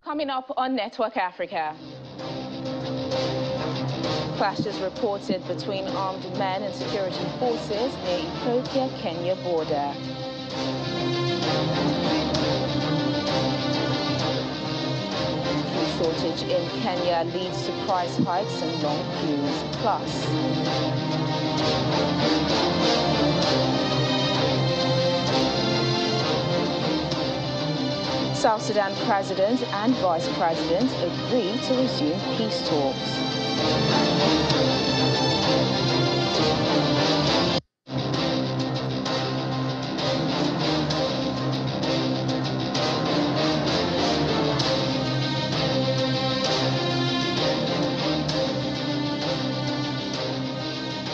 Coming up on Network Africa. Clashes reported between armed men and security forces near Ethiopia-Kenya border. Food shortage in Kenya leads to price hikes and long queues. Plus, South Sudan President and Vice President agree to resume peace talks.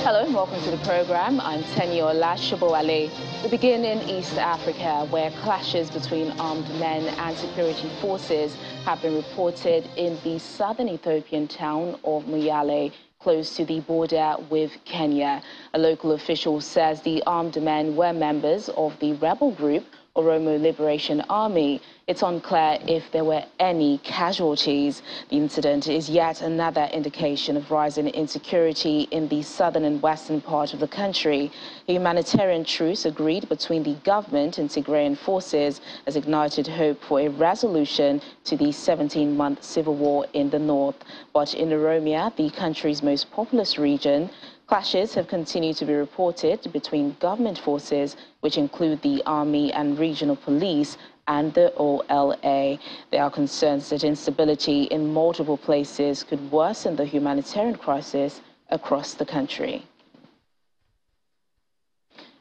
Hello and welcome to the program. I'm Teniola Shoboale. We begin in East Africa, where clashes between armed men and security forces have been reported in the southern Ethiopian town of Moyale, close to the border with Kenya. A local official says the armed men were members of the rebel group Oromo Liberation Army. It's unclear if there were any casualties. The incident is yet another indication of rising insecurity in the southern and western part of the country. A humanitarian truce agreed between the government and Tigrayan forces has ignited hope for a resolution to the 17-month civil war in the north. But in Oromia, the country's most populous region, clashes have continued to be reported between government forces, which include the army and regional police, and the OLA. There are concerns that instability in multiple places could worsen the humanitarian crisis across the country.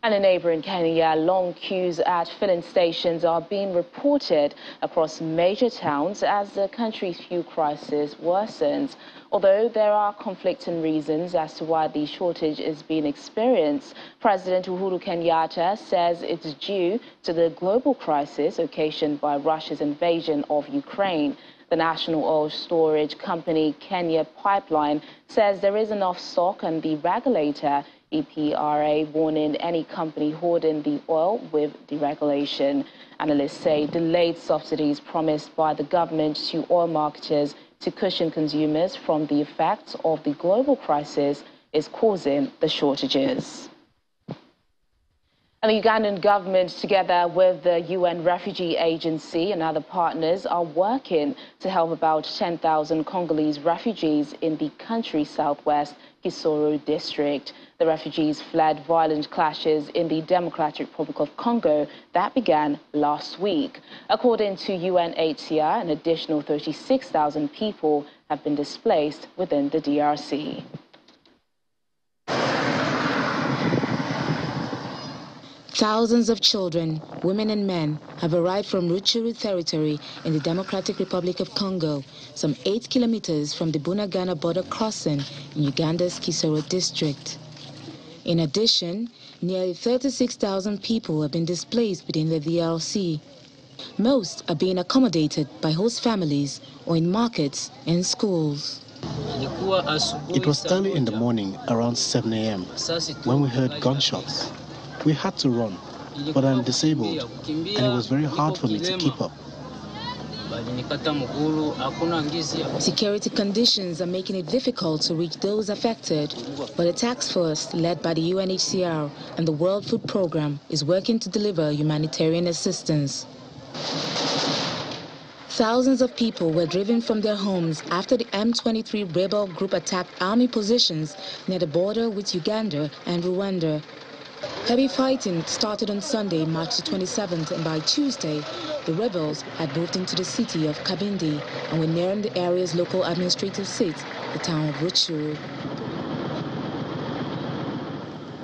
And in neighboring Kenya, long queues at filling stations are being reported across major towns as the country's fuel crisis worsens. Although there are conflicting reasons as to why the shortage is being experienced, President Uhuru Kenyatta says it's due to the global crisis occasioned by Russia's invasion of Ukraine. The national oil storage company Kenya Pipeline says there is enough stock, and the regulator EPRA warning any company hoarding the oil with deregulation. Analysts say delayed subsidies promised by the government to oil marketers to cushion consumers from the effects of the global crisis is causing the shortages. And the Ugandan government, together with the UN Refugee Agency and other partners, are working to help about 10,000 Congolese refugees in the country's southwest Kisoro district. The refugees fled violent clashes in the Democratic Republic of Congo that began last week. According to UNHCR, an additional 36,000 people have been displaced within the DRC. Thousands of children, women and men have arrived from Rutshuru territory in the Democratic Republic of Congo, some 8 kilometers from the Bunagana border crossing in Uganda's Kisoro district. In addition, nearly 36,000 people have been displaced within the DRC. Most are being accommodated by host families or in markets and schools. It was early in the morning, around 7 a.m., when we heard gunshots. We had to run, but I'm disabled, and it was very hard for me to keep up. Security conditions are making it difficult to reach those affected, but a task force led by the UNHCR and the World Food Programme is working to deliver humanitarian assistance. Thousands of people were driven from their homes after the M23 rebel group attacked army positions near the border with Uganda and Rwanda. Heavy fighting started on Sunday, March the 27th, and by Tuesday, the rebels had moved into the city of Kabindi and were nearing the area's local administrative seat, the town of Rutshuru.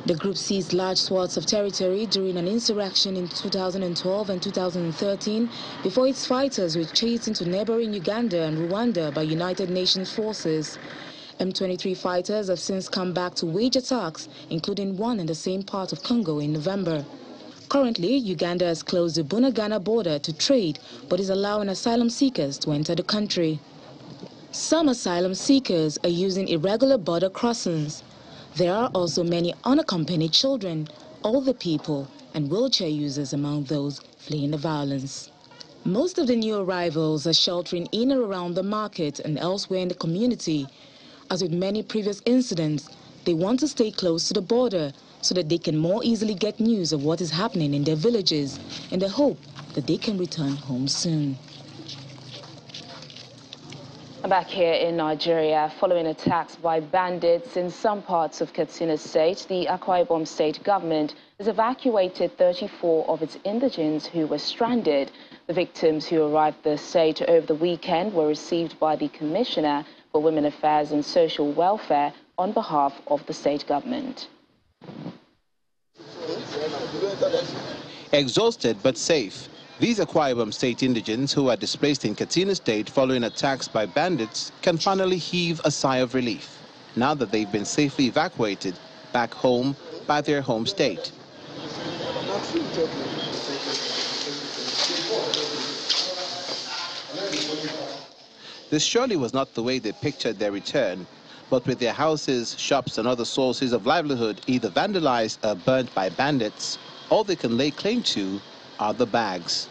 The group seized large swaths of territory during an insurrection in 2012 and 2013 before its fighters were chased into neighboring Uganda and Rwanda by United Nations forces. M23 fighters have since come back to wage attacks, including one in the same part of Congo in November. Currently, Uganda has closed the Bunagana border to trade, but is allowing asylum seekers to enter the country. Some asylum seekers are using irregular border crossings. There are also many unaccompanied children, older people, and wheelchair users among those fleeing the violence. Most of the new arrivals are sheltering in or around the market and elsewhere in the community. As with many previous incidents, they want to stay close to the border so that they can more easily get news of what is happening in their villages, in the hope that they can return home soon. Back here in Nigeria, following attacks by bandits in some parts of Katsina State, the Akwa Ibom state government has evacuated 34 of its indigents who were stranded. The victims who arrived the state over the weekend were received by the Commissioner for Women Affairs and Social Welfare on behalf of the state government. Exhausted but safe, these Akwa Ibom state indigents who are displaced in Katsina State following attacks by bandits can finally heave a sigh of relief now that they've been safely evacuated back home by their home state. This surely was not the way they pictured their return, but with their houses, shops and other sources of livelihood either vandalized or burnt by bandits, all they can lay claim to are the bags.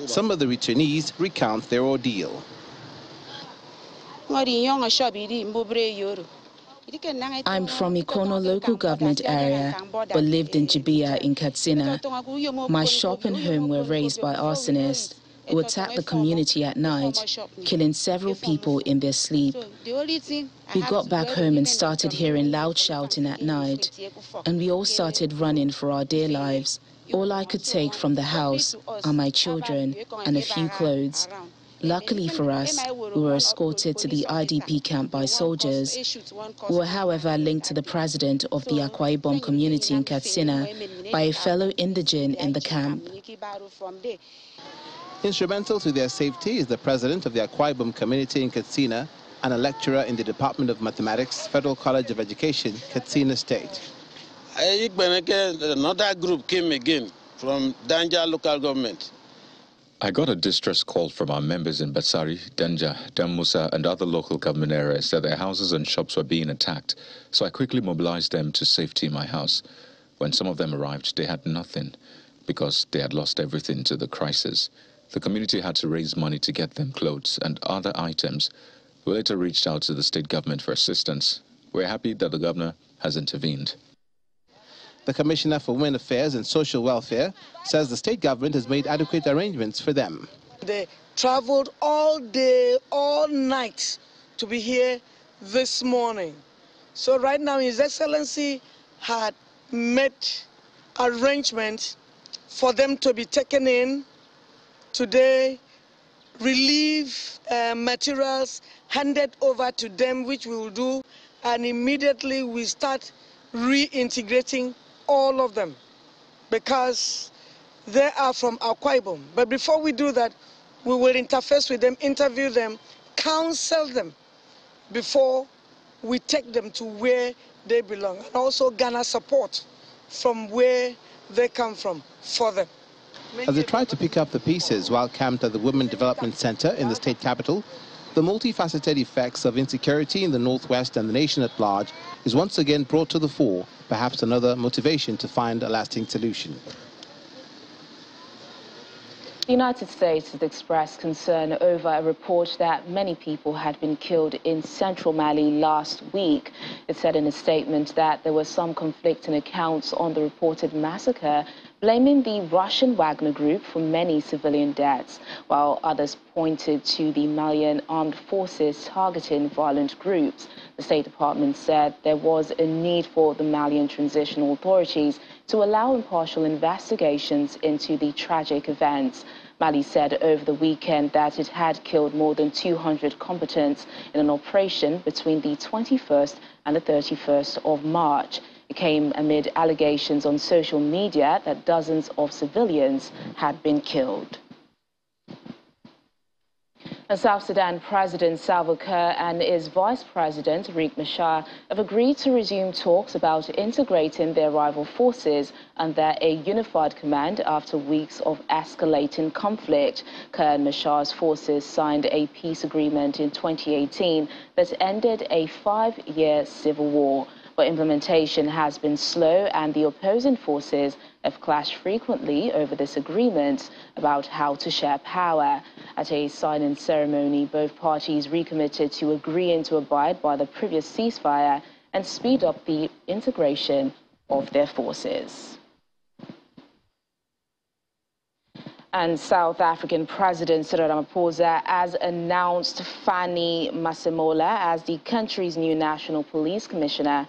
Some of the returnees recount their ordeal. I'm from Ikono local government area, but lived in Jibia in Katsina. My shop and home were razed by arsonists who attacked the community at night, killing several people in their sleep. We got back home and started hearing loud shouting at night, and we all started running for our dear lives. All I could take from the house are my children and a few clothes. Luckily for us, we were escorted to the IDP camp by soldiers. We were, however, linked to the president of the Akwa Ibom community in Katsina by a fellow indigent in the camp. Instrumental to their safety is the president of the Akwa Ibom community in Katsina and a lecturer in the Department of Mathematics, Federal College of Education, Katsina State. Another group came again from Danja local government. I got a distress call from our members in Batsari, Danja, Dammusa and other local government areas that their houses and shops were being attacked, so I quickly mobilized them to safety in my house. When some of them arrived, they had nothing because they had lost everything to the crisis. The community had to raise money to get them clothes and other items. We later reached out to the state government for assistance. We're happy that the governor has intervened. The Commissioner for Women Affairs and Social Welfare says the state government has made adequate arrangements for them. They traveled all day, all night to be here this morning. So right now, His Excellency had made arrangements for them to be taken in today, relief materials handed over to them, which we will do, and immediately we start reintegrating all of them because they are from Akwa Ibom. But before we do that, we will interface with them, interview them, counsel them before we take them to where they belong, and also garner support from where they come from for them. As they try to pick up the pieces while camped at the Women Development Center in the state capital, the multifaceted effects of insecurity in the Northwest and the nation at large is once again brought to the fore, perhaps another motivation to find a lasting solution. The United States has expressed concern over a report that many people had been killed in central Mali last week. It said in a statement that there was some conflicting accounts on the reported massacre, blaming the Russian Wagner Group for many civilian deaths, while others pointed to the Malian armed forces targeting violent groups. The State Department said there was a need for the Malian transitional authorities to allow impartial investigations into the tragic events. Mali said over the weekend that it had killed more than 200 combatants in an operation between the 21st and the 31st of March. It came amid allegations on social media that dozens of civilians had been killed. South Sudan President Salva Kiir and his Vice President Riek Machar have agreed to resume talks about integrating their rival forces under a unified command after weeks of escalating conflict. Kiir and Machar's forces signed a peace agreement in 2018 that ended a 5-year civil war. but implementation has been slow and the opposing forces have clashed frequently over this agreement about how to share power. At a signing ceremony, both parties recommitted to agreeing to abide by the previous ceasefire and speed up the integration of their forces. And South African President Cyril Ramaphosa has announced Fanny Masemola as the country's new National Police Commissioner.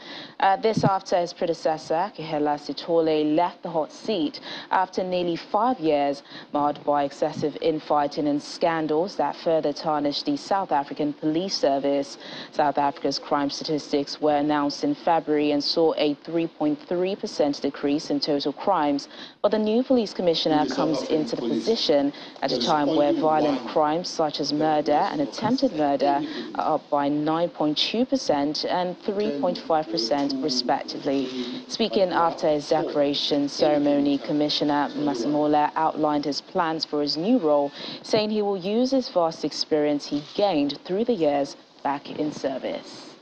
This after his predecessor, Kehela Sithole, left the hot seat after nearly 5 years, marred by excessive infighting and scandals that further tarnished the South African police service. South Africa's crime statistics were announced in February and saw a 3.3% decrease in total crimes, but the new police commissioner comes into the position at a time where violent crimes such as murder and attempted murder are up by 9.2% and 3.5% respectively. Speaking after his declaration ceremony, Commissioner Masemola outlined his plans for his new role, saying he will use his vast experience he gained through the years back in service.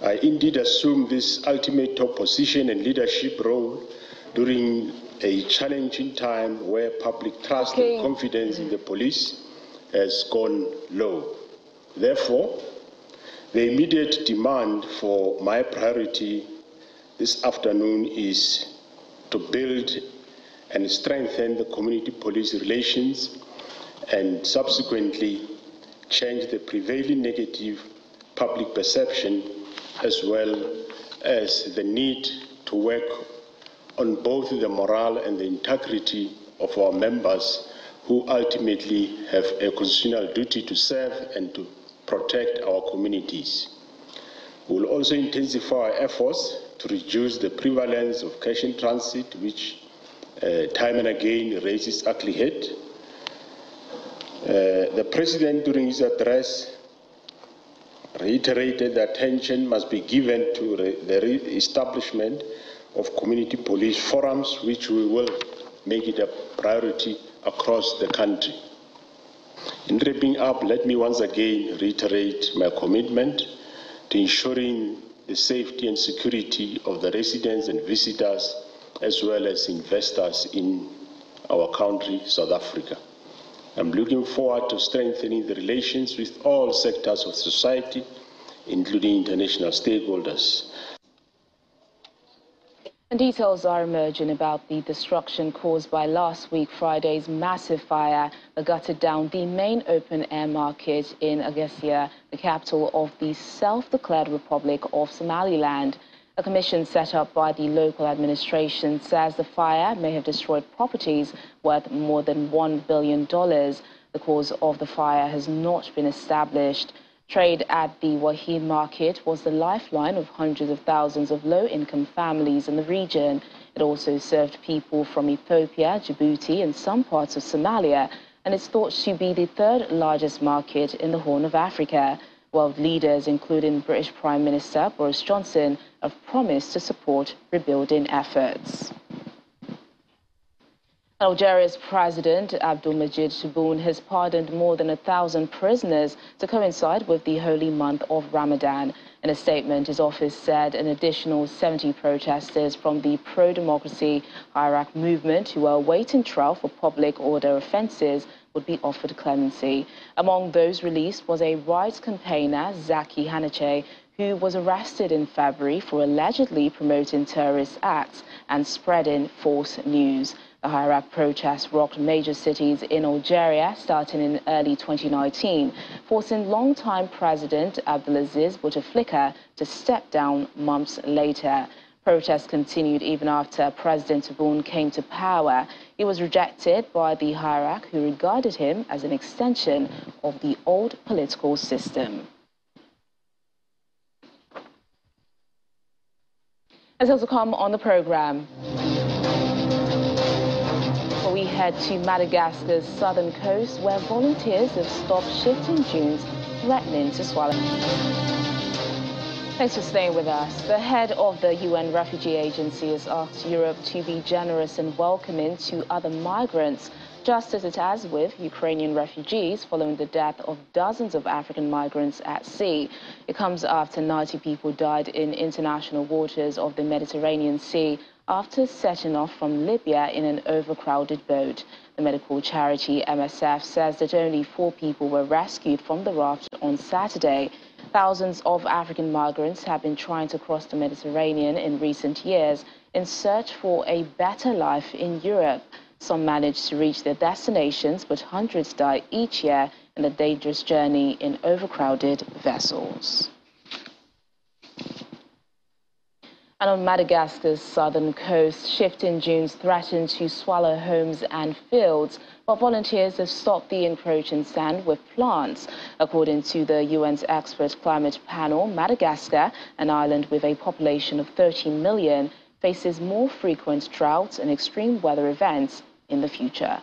I indeed assume this ultimate top position and leadership role during a challenging time where public trust and confidence in the police has gone low. Therefore, the immediate demand for my priority this afternoon is to build and strengthen the community police relations and subsequently change the prevailing negative public perception, as well as the need to work on both the morale and the integrity of our members, who ultimately have a constitutional duty to serve and to protect our communities. We will also intensify our efforts to reduce the prevalence of cash in transit, which time and again raises ugly head. The President, during his address, reiterated that attention must be given to the re-establishment of community police forums, which we will make it a priority across the country. In wrapping up, let me once again reiterate my commitment to ensuring the safety and security of the residents and visitors, as well as investors in our country, South Africa. I'm looking forward to strengthening the relations with all sectors of society, including international stakeholders. And details are emerging about the destruction caused by last week Friday's massive fire that gutted down the main open-air market in ALGERIA, the capital of the self-declared Republic of Somaliland. A commission set up by the local administration says the fire may have destroyed properties worth more than $1 billion. The cause of the fire has not been established. Trade at the Wahid market was the lifeline of hundreds of thousands of low-income families in the region. It also served people from Ethiopia, Djibouti and some parts of Somalia, and it's thought to be the third largest market in the Horn of Africa. World leaders, including British Prime Minister Boris Johnson, have promised to support rebuilding efforts. Algeria's President Abdelmadjid Tebboune has pardoned more than 1,000 prisoners to coincide with the holy month of Ramadan. In a statement, his office said an additional 70 protesters from the pro-democracy Iraq movement who are awaiting trial for public order offences would be offered clemency. Among those released was a rights campaigner, Zaki Hanache, who was arrested in February for allegedly promoting terrorist acts and spreading false news. The Iraq protests rocked major cities in Algeria starting in early 2019, forcing longtime President Abdelaziz Bouteflika to step down months later. Protests continued even after President Tebboune came to power. He was rejected by the Iraq, who regarded him as an extension of the old political system. As also come on the program, we head to Madagascar's southern coast, where volunteers have stopped shifting dunes threatening to swallow. Thanks for staying with us. The head of the UN Refugee Agency has asked Europe to be generous and welcoming to other migrants just as it has with Ukrainian refugees following the death of dozens of African migrants at sea. It comes after 90 people died in international waters of the Mediterranean Sea after setting off from Libya in an overcrowded boat. The medical charity MSF says that only 4 people were rescued from the raft on Saturday. Thousands of African migrants have been trying to cross the Mediterranean in recent years in search for a better life in Europe. Some manage to reach their destinations, but hundreds die each year in the dangerous journey in overcrowded vessels. And on Madagascar's southern coast, shifting dunes threaten to swallow homes and fields, while volunteers have stopped the encroaching sand with plants. According to the UN's expert climate panel, Madagascar, an island with a population of 13 million, faces more frequent droughts and extreme weather events in the future.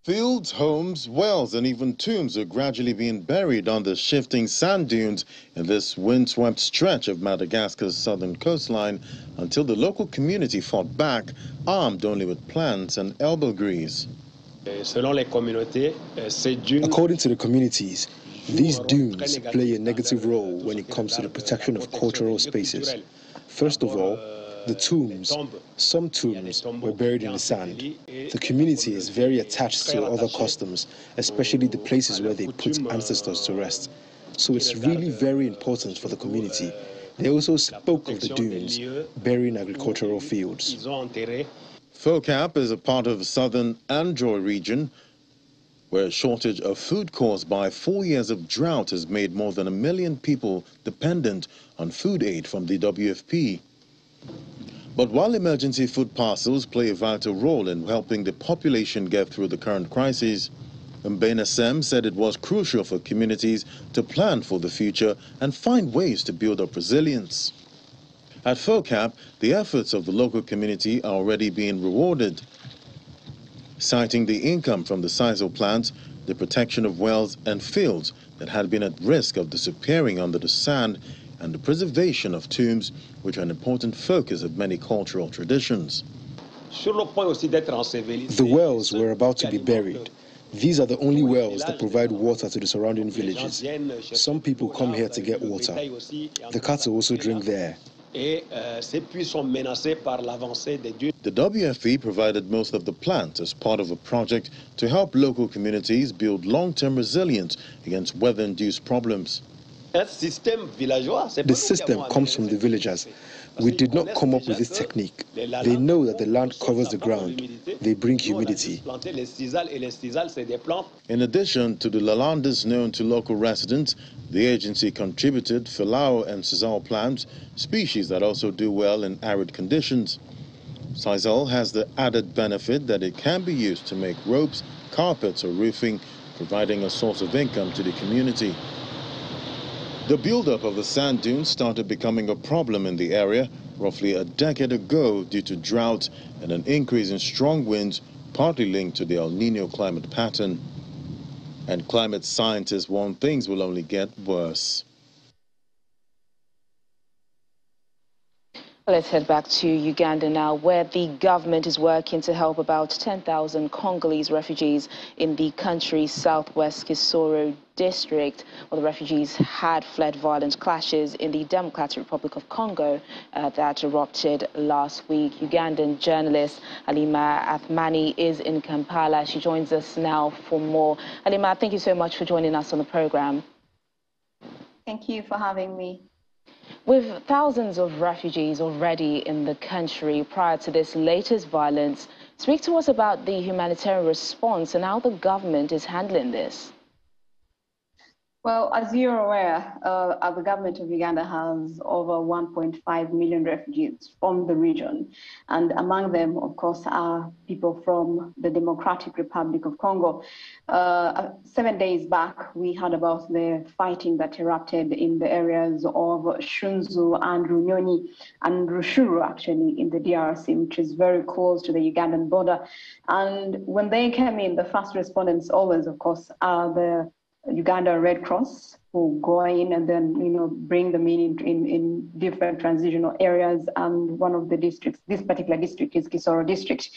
Fields, homes, wells, and even tombs are gradually being buried on the shifting sand dunes in this windswept stretch of Madagascar's southern coastline until the local community fought back, armed only with plants and elbow grease. According to the communities, these dunes play a negative role when it comes to the protection of cultural spaces. First of all, the tombs. Some tombs were buried in the sand. The community is very attached to other customs, especially the places where they put ancestors to rest. So it's really very important for the community. They also spoke of the dunes, burying agricultural fields. FOCAP is a part of the southern Androy region, where a shortage of food caused by 4 years of drought has made more than 1 million people dependent on food aid from the WFP. But while emergency food parcels play a vital role in helping the population get through the current crisis, Mbena Sem said it was crucial for communities to plan for the future and find ways to build up resilience. At FOCAP, the efforts of the local community are already being rewarded. Citing the income from the sisal plants, the protection of wells and fields that had been at risk of disappearing under the sand, and the preservation of tombs, which are an important focus of many cultural traditions. The wells were about to be buried. These are the only wells that provide water to the surrounding villages. Some people come here to get water. The cattle also drink there. The WFP provided most of the plants as part of a project to help local communities build long-term resilience against weather-induced problems. The system comes from the villagers. We did not come up with this technique. They know that the land covers the ground. They bring humidity. In addition to the lalandas known to local residents, the agency contributed filao and sisal plants, species that also do well in arid conditions. Sisal has the added benefit that it can be used to make ropes, carpets or roofing, providing a source of income to the community. The buildup of the sand dunes started becoming a problem in the area roughly a decade ago due to drought and an increase in strong winds, partly linked to the El Nino climate pattern. And climate scientists warn things will only get worse. Let's head back to Uganda now, where the government is working to help about 10,000 Congolese refugees in the country's southwest Kisoro district. Well, the refugees had fled violent clashes in the Democratic Republic of Congo that erupted last week. Ugandan journalist Halima Athmani is in Kampala. She joins us now for more. Halima, thank you so much for joining us on the program. Thank you for having me. With thousands of refugees already in the country prior to this latest violence, speak to us about the humanitarian response and how the government is handling this. Well, as you're aware, the government of Uganda has over 1.5 million refugees from the region. And among them, of course, are people from the Democratic Republic of Congo. 7 days back, we heard about the fighting that erupted in the areas of Shunzu and Runyoni and Rushuru, actually, in the DRC, which is very close to the Ugandan border. And when they came in, the first respondents always, of course, are the Uganda Red Cross, who go in and then, bring them in different transitional areas. And one of the districts, this particular district is Kisoro district.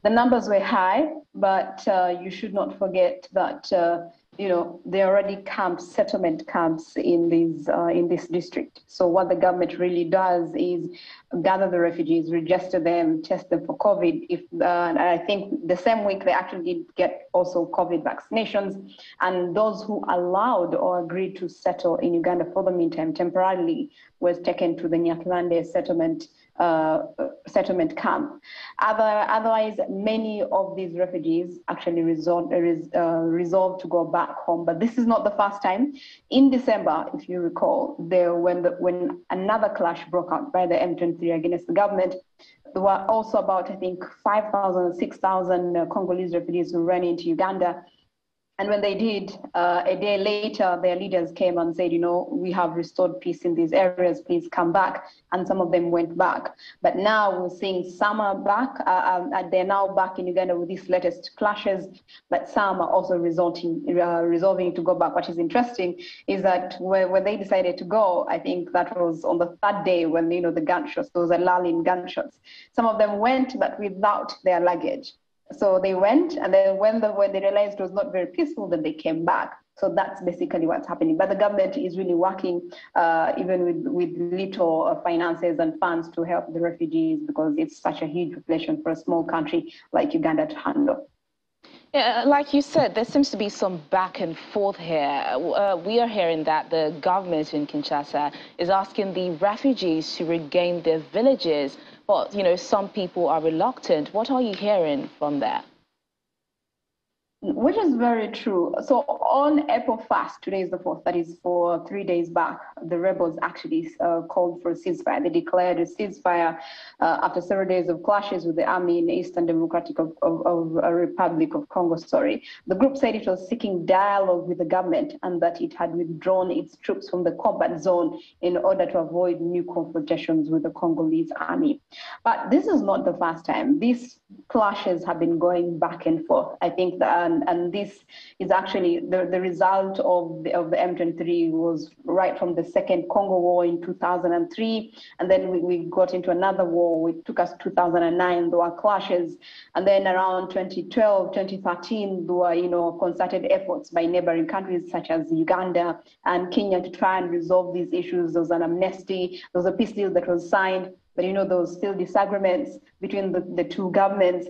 The numbers were high, but you should not forget that, there are already settlement camps in this district. So what the government really does is gather the refugees, register them, test them for COVID. And I think the same week they actually did get also COVID vaccinations. And those who allowed or agreed to settle in Uganda for the meantime temporarily was taken to the Nyaklande settlement camp. Otherwise, many of these refugees actually resolved to go back home. But this is not the first time. In December, if you recall, when another clash broke out by the M23 against the government, there were also about, I think, 5,000, 6,000 Congolese refugees who ran into Uganda. And when they did, a day later, their leaders came and said, we have restored peace in these areas, please come back. And some of them went back. But now we're seeing some are back, and they're now back in Uganda with these latest clashes, but some are also resolving to go back. What is interesting is that when they decided to go, I think that was on the third day when, the gunshots, there was a lull in gunshots. Some of them went, but without their luggage. So they went, and then when they realized it was not very peaceful, then they came back. So that's basically what's happening. But the government is really working, even with little finances and funds to help the refugees, because it's such a huge population for a small country like Uganda to handle. Yeah, like you said, there seems to be some back and forth here. We are hearing that the government in Kinshasa is asking the refugees to regain their villages. But, some people are reluctant. What are you hearing from that? Which is very true. So on April 1st, today is the 4th, that is for 3 days back, the rebels actually called for a ceasefire. They declared a ceasefire after several days of clashes with the army in the Eastern Democratic Republic of Congo. The group said it was seeking dialogue with the government and that it had withdrawn its troops from the combat zone in order to avoid new confrontations with the Congolese army. But this is not the first time. These clashes have been going back and forth. I think that and this is actually the result of the M23 was right from the Second Congo War in 2003, and then we got into another war. It took us 2009. There were clashes, and then around 2012, 2013, there were concerted efforts by neighboring countries such as Uganda and Kenya to try and resolve these issues. There was an amnesty. There was a peace deal that was signed, but there was still disagreements between the two governments.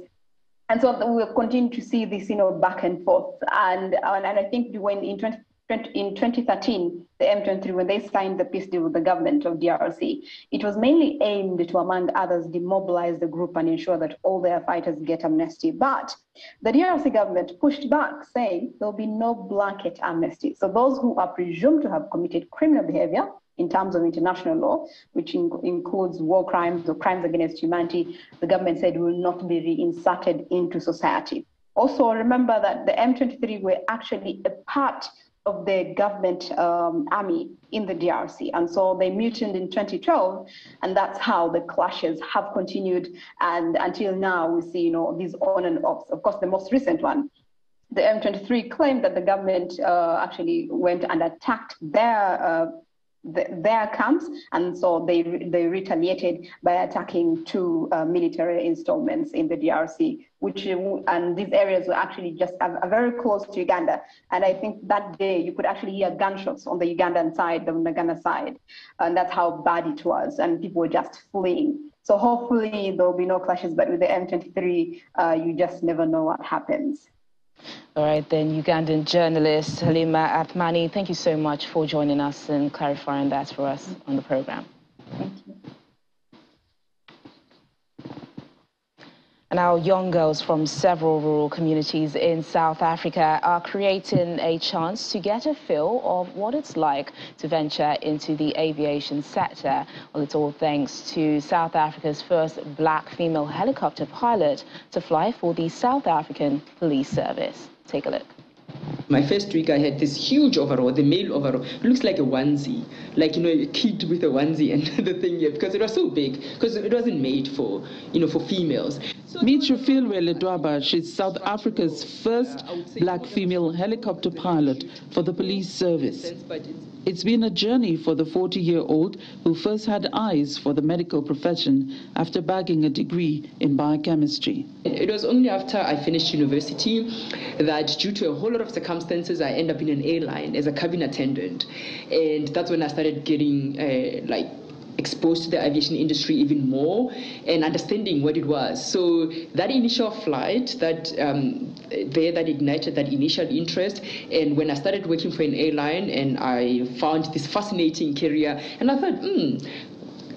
And so we'll continue to see this, back and forth. And I think when in 2013, the M23, when they signed the peace deal with the government of DRC, it was mainly aimed to, among others, demobilize the group and ensure that all their fighters get amnesty. But the DRC government pushed back, saying there'll be no blanket amnesty. So those who are presumed to have committed criminal behavior in terms of international law, which includes war crimes or crimes against humanity, the government said will not be reinserted into society. Also, remember that the M23 were actually a part of the government army in the DRC. And so they mutinied in 2012, and that's how the clashes have continued. And until now, we see, these on and offs. Of course, the most recent one, the M23 claimed that the government actually went and attacked their camps, and so they retaliated by attacking two military installments in the DRC, and these areas were actually just very close to Uganda. And I think that day you could actually hear gunshots on the Ugandan side, the Uganda side, and that's how bad it was, and people were just fleeing. So hopefully there will be no clashes, but with the M23, you just never know what happens. All right, then, Ugandan journalist Halima Athmani, thank you so much for joining us and clarifying that for us on the program. Thank you. And our young girls from several rural communities in South Africa are creating a chance to get a feel of what it's like to venture into the aviation sector. Well, it's all thanks to South Africa's first black female helicopter pilot to fly for the South African Police Service. Take a look. My first week, I had this huge overall, the male overall. It looks like a onesie, like, a kid with a onesie and the thing here, because it was so big, because it wasn't made for, for females. Meet Refilwe Ledwaba. She's South Africa's first black female helicopter pilot for the police service. It's been a journey for the 40-year-old who first had eyes for the medical profession after bagging a degree in biochemistry. It was only after I finished university that, due to a whole lot of circumstances, I ended up in an airline as a cabin attendant. And that's when I started getting, exposed to the aviation industry even more and understanding what it was. So that initial flight, that ignited that initial interest. And when I started working for an airline, and I found this fascinating career, and I thought,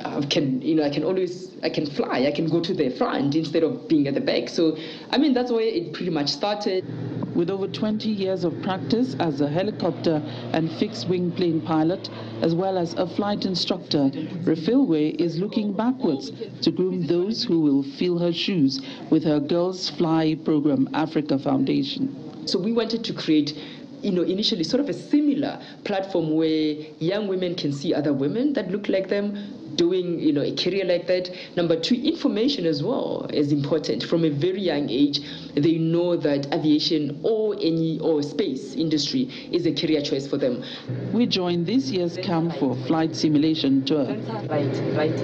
I can fly, I can go to the front instead of being at the back. So, that's where it pretty much started. With over 20 years of practice as a helicopter and fixed-wing plane pilot, as well as a flight instructor, Refilwe is looking backwards to groom those who will fill her shoes with her Girls Fly Program Africa Foundation. So we wanted to create, initially sort of a similar platform where young women can see other women that look like them doing, a career like that. Number two, information as well is important. From a very young age, they know that aviation or space industry is a career choice for them. We joined this year's camp for flight simulation tour. Right.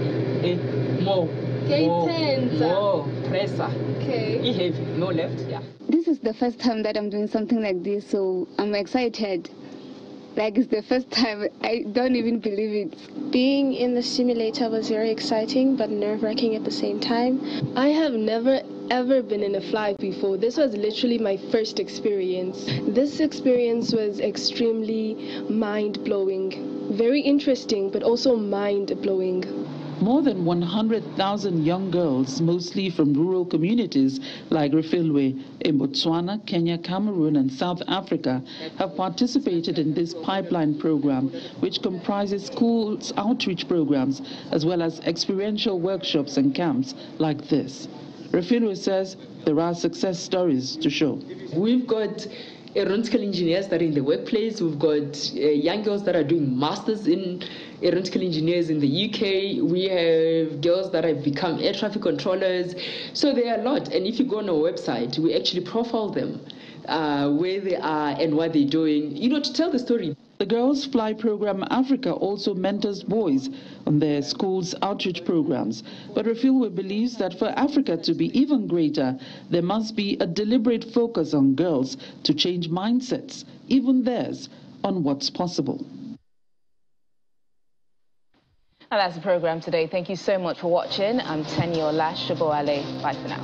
More. Pressure. Okay. No left. Yeah. This is the first time that I'm doing something like this, so I'm excited. It's the first time. I don't even believe it. Being in the simulator was very exciting but nerve-wracking at the same time. I have never ever been in a flight before. This was literally my first experience. This experience was extremely mind-blowing. Very interesting, but also mind-blowing. More than 100,000 young girls, mostly from rural communities like Refilwe in Botswana, Kenya, Cameroon, and South Africa, have participated in this pipeline program, which comprises schools' outreach programs, as well as experiential workshops and camps like this. Refilwe says there are success stories to show. We've got aeronautical engineers that are in the workplace. We've got young girls that are doing masters in aeronautical engineers in the UK. We have girls that have become air traffic controllers. So there are a lot. And if you go on our website, we actually profile them, where they are and what they're doing, to tell the story. The Girls Fly Program Africa also mentors boys on their schools' outreach programs. But Refilwe believes that for Africa to be even greater, there must be a deliberate focus on girls to change mindsets, even theirs, on what's possible. And that's the program today. Thank you so much for watching. I'm Tenyo Lash Shaboale. Bye for now.